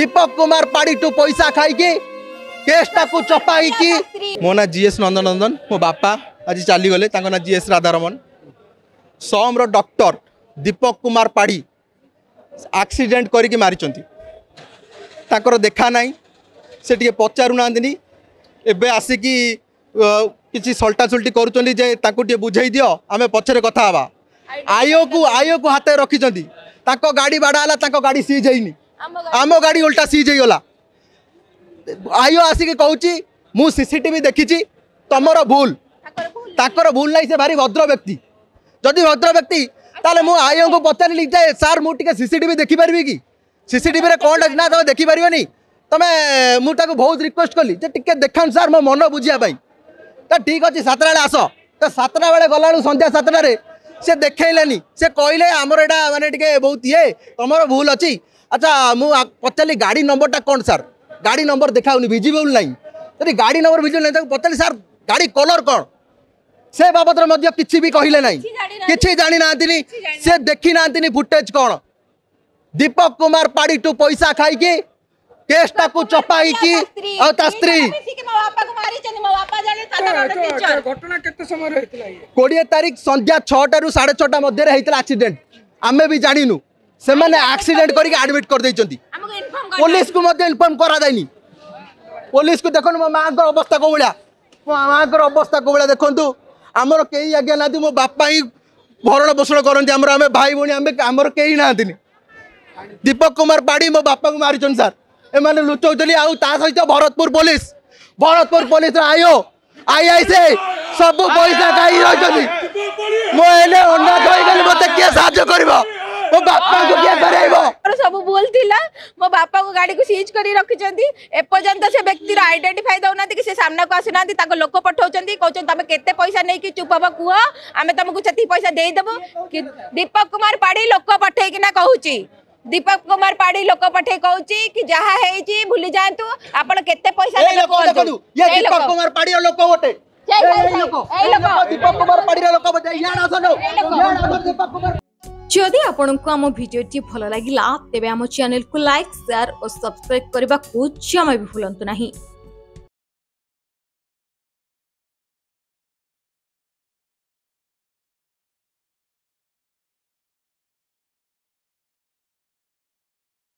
दीपक कुमार पाड़ी टू पैसा खाई केसटा को चपाई मो ना जीएस नंदन मो बापा आज चली गले ना जीएस राधारमन सोम्र डॉक्टर दीपक कुमार पाड़ी एक्सीडेंट करके मारी देखा ना से टे पचारू ना एबे आसिकी किसी सल्टासुल्टी करुँचे बुझे दियो आम पछरे कथा हवा आयो को हाथ रखी गाड़ी बाड़ा है गाड़ी सीज होनी आम गाड़ी उल्टा सीज होगला आयो आसिक कहूँ मु सीसीटीवी देखी तमर भूल ताकर भूल नहीं से भारी भद्र व्यक्ति जदि भद्र व्यक्ति ताले मु आयो को पचारि जाए सार मुझे सीसीटीवी देखिपारि कि सीसीटीवी रे कौन ना तुम देखिपारे तुम्हें मुझे बहुत रिक्वेस्ट कली टे देखा सार मो मन बुझापी तो ठीक अच्छे 7टा बेले आस तो 7टा बेले गला संध्या 7टारे से देखनी से कहले आमर यहाँ माने टे बहुत ये तुम भूल अच्छी अच्छा मुझे पचारि गाड़ी नंबरटा कौन सार गाड़ी नंबर देखा विजिबल ना यदि गाड़ी नंबर विजिबल ना पचारि सार गाड़ी कलर कौन से बाबद किसी भी कहले ना कि जानी ना से देखी ना फुटेज कौन दीपक कुमार पाड़ी टू पैसा खाई केसटा को चपाई स्त्री 20 तारीख संध्या 6टा ରୁ 6:30 मध्य एक्सीडेंट आमे भी जानिनु से माने एक्सीडेंट करके एडमिट कर देइचंती पुलिस को मध्य इन्फॉर्म करा दाइनी पुलिस को देखो मो मां को अवस्था को बळिया मो मां को अवस्था को बळिया देखंतु हमर केही आज्ञा नादी मो बापा ही भरण पोषण करंती हमर आमे भाई बोनी हमर केही नादिनी दीपक कुमार पाड़ी मो बापा को मारिचन सर ए माने लुचौतली आउ ता सहित भरतपुर पुलिस आयो आई से सब पैसा खाई रही मो एने अनाथ होई गली मते के साहाय्य करबो मो बापा को के करैबो सब भूल थिला मो बापा को गाड़ी को सीज करी रखिचंती ए पर्यंत से व्यक्ति रो आइडेंटिफाई दउना कि से सामना को आसुनांती ताको लोक पठाउचंती कहउचन तमे केते पैसा नै कि चुप हबा कुह आमे तुमको छती पैसा देई देबो कि दीपक कुमार पाड़ी लोक पठै कि ना कहउची दीपक कुमार पाड़ी लोक पठे कहूँ कि जहाँ है भूली जातु आपण केते पैसा ये दीपक कुमार पाड़ी लोक गोटे दीपक कुमार पाड़ी लोक जदि आपंक आम भिडी भल लगा तेब आम चैनल को लाइक शेयर और सब्सक्राइब करने को जमा भी भूलु नहीं।